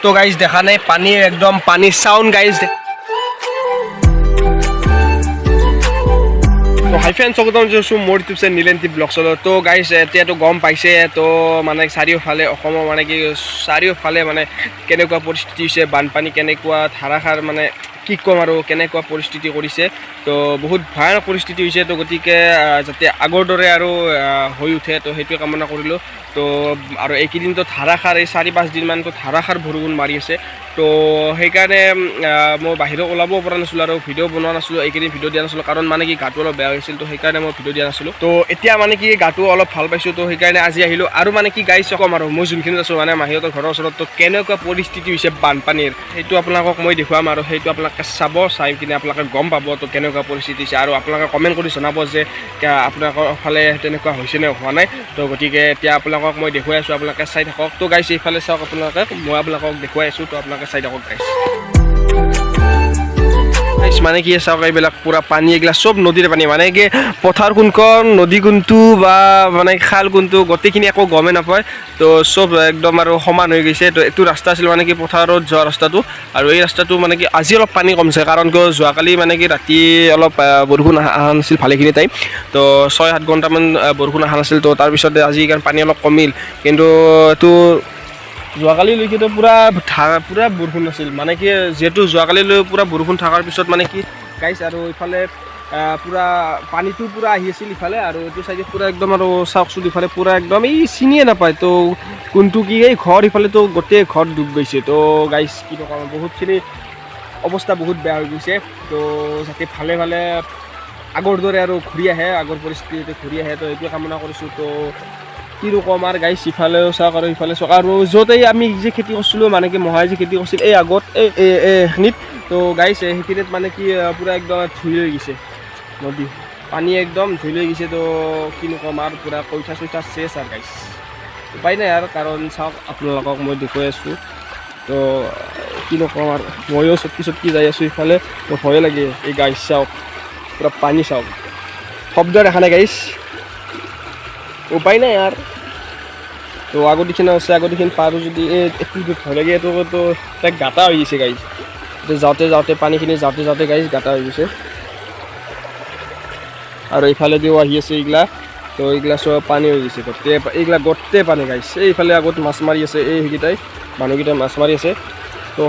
তো গাইজ দেখা নাই পানীৰ একদম পানীৰ চাউণ্ড গাইজ। তো হাই ফ্ৰেণ্ডছ স্বাগতম জনাইছোঁ মোৰ ইউটিউব চেনেল নীলেন্তি ব্লগছত। তো গাইজ এতিয়াতো গম পাইছে, তো মানে চাৰিওফালে অসমৰ মানে কি চাৰিওফালে মানে কেনেকুৱা পৰিস্থিতি হৈছে, বানপানী কেনেকুৱা ধাৰাসাৰ মানে কি ক'ম আৰু কেনেকুৱা পৰিস্থিতি কৰিছে। তো বহুত ভয়ানক পৰিস্থিতি হৈছে। তো গতিকে যাতে আগৰ দৰে আৰু হৈ উঠে, তো সেইটোৱে কামনা কৰিলোঁ। তো আৰু এইকেইদিনতো ধাৰাসাৰ এই 4-5 দিনমানতো ধাৰাসাৰ বৰষুণ মাৰি আছে। তো সেইকাৰণে মই বাহিৰত ওলাব পৰা নাছিলোঁ আৰু ভিডিঅ' বনোৱা নাছিলোঁ, এইকেইদিন ভিডিঅ' দিয়া নাছিলোঁ, কাৰণ মানে কি গাটো অলপ বেয়া হৈছিল। তো সেইকাৰণে মই ভিডিঅ' দিয়া নাছিলোঁ। তো এতিয়া মানে কি গাটো অলপ ভাল পাইছোঁ, তো সেইকাৰণে আজি আহিলোঁ। আৰু মানে কি গাইজ ক'ম আৰু মই যোনখিনি আছোঁ মানে মাহীহঁতৰ ঘৰৰ ওচৰত, তো কেনেকুৱা পৰিস্থিতি হৈছে বানপানীৰ সেইটো আপোনালোকক মই দেখুৱাম আৰু সেইটো আপোনালোকে চাব, চাই কিনে আপোনালোকে গম পাব তো কেনেকুৱা পৰিস্থিতি হৈছে। আৰু আপোনালোকে কমেণ্ট কৰি জনাব যে আপোনালোকৰ ফালে তেনেকুৱা হৈছে নে হোৱা নাই। তো গতিকে এতিয়া আপোনালোকক মই দেখুৱাই আছোঁ, আপোনালোকে চাই থাকক। তো গাইজ এইফালে চাওক, আপোনালোকে মই আপোনালোকক দেখুৱাই আছোঁ, তো আপোনালোকে চাই থাকক গাইজ। মানে কি চাওক, এইবিলাক পুৰা পানী, এইবিলাক চব নদীৰে পানী। মানে কি পথাৰ কোনখন, নদী কোনটো বা মানে খাল কোনটো, গোটেইখিনি একো গমেই নাপায়। তো চব একদম আৰু সমান হৈ গৈছে। তো এইটো ৰাস্তা আছিল মানে কি পথাৰত যোৱা ৰাস্তাটো, আৰু এই ৰাস্তাটো মানে কি আজি অলপ পানী কমছে, কাৰণ কিয় যোৱাকালি মানে কি ৰাতি অলপ বৰষুণ অহা নাছিল ভালেখিনি টাইম। তো 6-7 ঘণ্টামান বৰষুণ অহা নাছিল। তো তাৰপিছতে আজি কাৰণ পানী অলপ কমিল, কিন্তু এইটো যোৱাকালিলৈকেতো পুৰা বৰষুণ আছিল। মানে কি যিহেতু যোৱাকালিলৈ পুৰা বৰষুণ থকাৰ পিছত মানে কি গাইছ, আৰু ইফালে পুৰা পানীটো পুৰা আহি আছিল ইফালে, আৰু এইটো চাইডে পুৰা একদম আৰু চাওকচোন ইফালে পুৰা একদম এই চিনিয়ে নাপায় তো কোনটো কি এই ঘৰ, ইফালেতো গোটেই ঘৰ ডুব গৈছে। তো গাইছ কি নকওঁ, বহুতখিনি অৱস্থা বহুত বেয়া হৈ গৈছে। তো যাতে ভালে ভালে আগৰ দৰে আৰু ঘূৰি আহে, আগৰ পৰিস্থিতি ঘূৰি আহে, তো এইটোৱে কামনা কৰিছোঁ। তো কি কম আৰু গাইছ, ইফালেও চাওক আৰু ইফালে চাওক, আৰু য'তেই আমি যে খেতি কৰিছিলোঁ মানে কি মহাই যে খেতি কৰিছিল এই আগত এইখিনিত, তো গাইছ সেইখিনিত মানে কি পুৰা একদম ধুই লৈ গৈছে নদী, পানী একদম ধুই লৈ গৈছে। তো কি ক'ম আৰু পুৰা কইঠা চইঠা চেছ আৰু গাইছ, উপায় নাই আৰু, কাৰণ চাওক আপোনালোকক মই দেখুৱাই আছোঁ। তো কি নকওঁ আৰু, ময়ো চটকি যাই আছোঁ ইফালে, মোৰ ভয়ে লাগে। এই গাইছ চাওক পুৰা পানী, চাওক শব্দ দেখা নাই গাইছ, উপায় নাই আৰু। তো আগৰ দিখিনি আছে, আগৰ দিখিনি পাৰোঁ যদি একটু ভয় লাগে। তো তাক গাটা হৈ গৈছে গাইছ, যাওঁতে পানীখিনি যাওঁতে গাইছ গাটা হৈ গৈছে। আৰু এইফালেদিও আহি আছে এইগিলা, তো এইগিলা চব পানী হৈ গৈছে, এইগিলা গোটেই পানী গাইছ। এইফালে আগত মাছ মাৰি আছে, এইকেইটাই মানুহকেইটাই মাছ মাৰি আছে। তো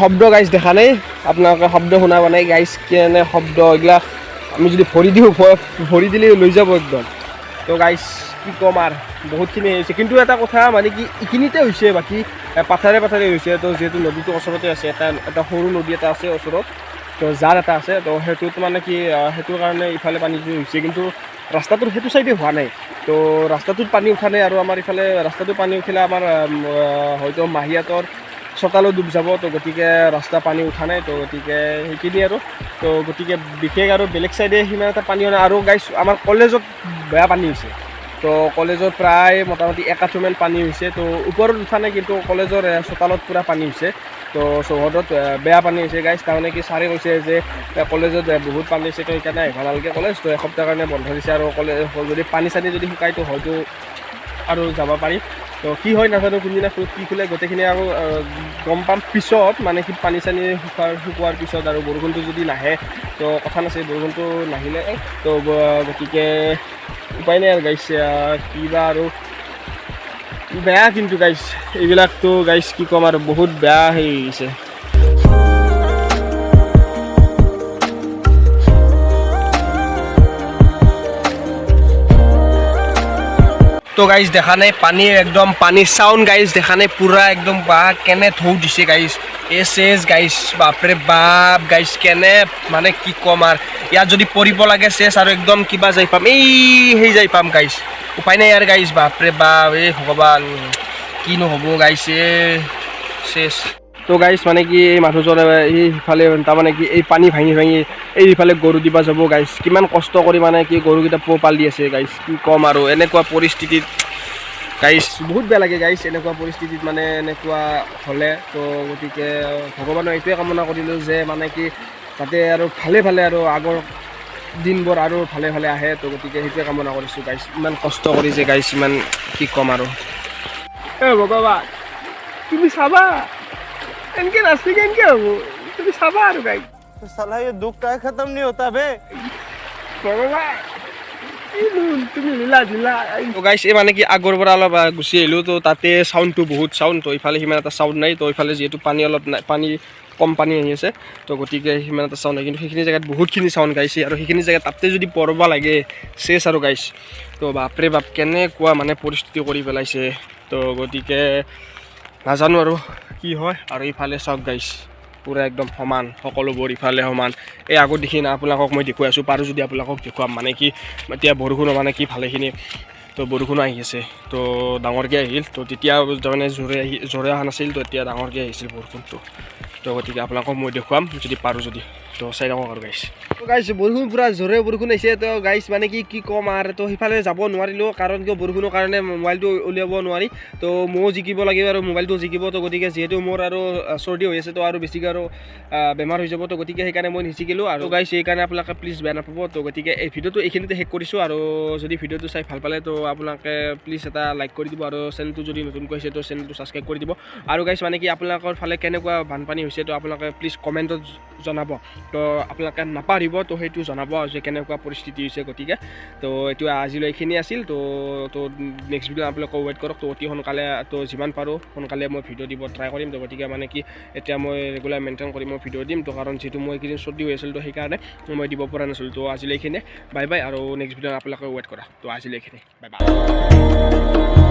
শব্দ গাইছ দেখা নাই, আপোনালোকে শব্দ শুনা পোৱা নাই গাইছ, কেনে শব্দ এইগিলা আমি যদি ভৰি দিলে লৈ যাব একদম। তো গাইছ কি ক'ম আৰু, বহুতখিনি হৈছে। কিন্তু এটা কথা মানে কি এইখিনিতে হৈছে, বাকী পাথাৰে হৈছে। তো যিহেতু নদীটো ওচৰতে আছে, এটা সৰু নদী এটা আছে ওচৰত, তো জাৰ এটা আছে, তো সেইটোত মানে কি সেইটোৰ কাৰণে ইফালে পানীটো হৈছে, কিন্তু ৰাস্তাটোৰ সেইটো চাইডে হোৱা নাই। তো ৰাস্তাটোত পানী উঠা নাই, আৰু আমাৰ ইফালে ৰাস্তাটোত পানী উঠিলে আমাৰ হয়তো মাহীহঁতৰ চোতালো ডুব যাব। তো গতিকে ৰাস্তা পানী উঠা নাই, তো গতিকে সেইখিনি আৰু। তো গতিকে বিশেষ আৰু বেলেগ চাইডে সিমান এটা পানী হোৱা নাই। আৰু গাইছ আমাৰ কলেজত বেয়া পানী হৈছে, তো কলেজত প্ৰায় মোটামুটি 1 আঁঠুমান পানী হৈছে। তো ওপৰত উঠা নাই, কিন্তু কলেজৰ চোতালত পূৰা পানী হৈছে। তো চৌহদত বেয়া পানী হৈছে গাইছ, তাৰমানে কি ছাৰে কৈছে যে কলেজত বহুত পানী হৈছে, তো সেইকাৰণে আহিব নালাগে কলেজ, তো এসপ্তাহৰ কাৰণে বন্ধ দিছে। আৰু কলেজ যদি পানী যদি শুকায়, তো হয়তো আৰু যাব পাৰি। তো কি হয় নাজানো, কোনদিনা কি খোলে গোটেইখিনি আৰু গম পাম পিছত, মানে কি পানী শুকোৱাৰ পিছত। আৰু বৰষুণটো যদি নাহে তো কথা নাছিল, বৰষুণটো নাহিলে তো গতিকে উপায় নাই আৰু গাইছ, কিবা আৰু বেয়া। কিন্তু গাইছ এইবিলাকতো গাইছ কি ক'ম আৰু, বহুত বেয়া হৈ গৈছে। তো গাইজ দেখা নাই পানীৰ একদম পানীৰ চাউণ্ড গাইজ দেখা নাই, পুৰা একদম বা কেনে ঢৌ দিছে গাইজ, চেজ গাইজ, বাপৰে বাপ গাইজ, কেনে মানে কি ক'ম আৰু, ইয়াত যদি পৰিব লাগে চেছ, আৰু একদম কিবা যাই পাম, সেই যাই পাম গাইজ, উপায় নাই আৰু গাইজ, বাপৰে বাপ, এই ভগৱান কিনো হ'ব গাইজ, চেছ। তো গাইজ মানে কি এই মানুহজন এইফালে তাৰমানে কি এই পানী ভাঙি এইফালে গৰু দিবা যাব গাইজ, কিমান কষ্ট কৰি মানে কি গৰুকেইটা পোহপাল দি আছে গাইজ, কি ক'ম আৰু। এনেকুৱা পৰিস্থিতিত গাইজ বহুত বেয়া লাগে গাইজ, এনেকুৱা পৰিস্থিতিত মানে এনেকুৱা হ'লে। তো গতিকে ভগৱানৰ এইটোৱে কামনা কৰিলোঁ যে মানে কি যাতে আৰু ভালে আৰু আগৰ দিনবোৰ আৰু ভালে আহে। তো গতিকে সেইটোৱে কামনা কৰিছোঁ গাইজ, ইমান কষ্ট কৰিছে গাইজ, ইমান কি ক'ম আৰু। ভগৱান তুমি চাবা। এনেকৈ নাচি কেনেকৈ হ'ব তুমি চাবা আৰু গাইছ साला ये दुख का खत्म नहीं होता बे তুমি লীলা জিলা গাইছ এই মানে কি আগৰ পৰা অলপ গুচি আহিলোঁ তো তাতে চাউণ্ডটো বহুত চাউণ্ড তো ইফালে সিমান এটা চাউণ্ড নাই তো ইফালে যিহেতু পানী অলপ নাই পানী কম পানী আহি আছে তো গতিকে সিমান এটা চাউণ্ড নাই কিন্তু সেইখিনি জেগাত বহুতখিনি চাউণ্ড গাইছে আৰু সেইখিনি জেগাত তাতে যদি পৰব লাগে চেচ আৰু গাইছ তো বাপৰে বাপ কেনেকুৱা মানে পৰিস্থিতি কৰি পেলাইছে তো গতিকে নাজানো আৰু কি হয় আৰু ইফালে চাওক গাইছ পুৰা একদম সমান সকলোবোৰ ইফালে সমান এই আগত দেখি না আপোনালোকক মই দেখুৱাই আছোঁ পাৰোঁ যদি আপোনালোকক দেখুৱাম মানে কি এতিয়া বৰষুণো মানে কি ভালেখিনি তো বৰষুণো আহি আছে তো ডাঙৰকৈ আহিল তো তেতিয়া তাৰমানে জোৰে অহা নাছিল তো এতিয়া ডাঙৰকৈ আহিছিল বৰষুণটো তো গতিকে আপোনালোকক মই দেখুৱাম যদি পাৰোঁ যদি তো চাই থাকক আৰু গাইছ তো গাইছ বৰষুণ পুৰা জোৰে বৰষুণ আহিছে তো গাইছ মানে কি ক'ম আৰু তো সিফালে যাব নোৱাৰিলোঁ কাৰণ কিয় বৰষুণৰ কাৰণে মোবাইলটো উলিয়াব নোৱাৰি তো ময়ো জিকিব লাগিব আৰু মোবাইলটো জিকিব তো গতিকে যিহেতু মোৰ আৰু চৰ্দি হৈ আছে তো আৰু বেছিকৈ আৰু বেমাৰ হৈ যাব তো গতিকে সেইকাৰণে মই নিজিকিলোঁ আৰু গাইছ সেইকাৰণে আপোনালোকে প্লিজ বেয়া নাপাব তো গতিকে এই ভিডিঅ'টো এইখিনিতে শেষ কৰিছোঁ আৰু যদি ভিডিঅ'টো চাই ভাল পালে তো আপোনালোকে প্লিজ এটা লাইক কৰি দিব আৰু চেনেলটো যদি নতুনকৈ হৈছে তো চেনেলটো ছাবস্ক্ৰাইব কৰি দিব আৰু গাইছ মানে কি আপোনালোকৰ ফালে কেনেকুৱা বানপানী হৈছে তো আপোনালোকে প্লিজ কমেণ্টত জনাব তো আপোনালোকে নাপাহৰিব তো সেইটো জনাব যে কেনেকুৱা পৰিস্থিতি হৈছে গতিকে তো এইটো আজিলৈ এইখিনি আছিল তো নেক্সট ভিডিঅ' আপোনালোকে ৱেইট কৰক তো অতি সোনকালে তো যিমান পাৰোঁ সোনকালে মই ভিডিঅ' দিব ট্ৰাই কৰিম তো গতিকে মানে কি এতিয়া মই ৰেগুলাৰ মেইনটেইন কৰি মই ভিডিঅ' দিম তো কাৰণ যিহেতু মই এইকেইদিন চৰ্দি হৈ আছিল তো সেইকাৰণে মই দিব পৰা নাছিলোঁ তো আজিলৈ এইখিনি বাই বাই আৰু নেক্সট ভিডিঅ' আপোনালোকে ৱেইট কৰা তো আজিলৈ এইখিনি বাই বাই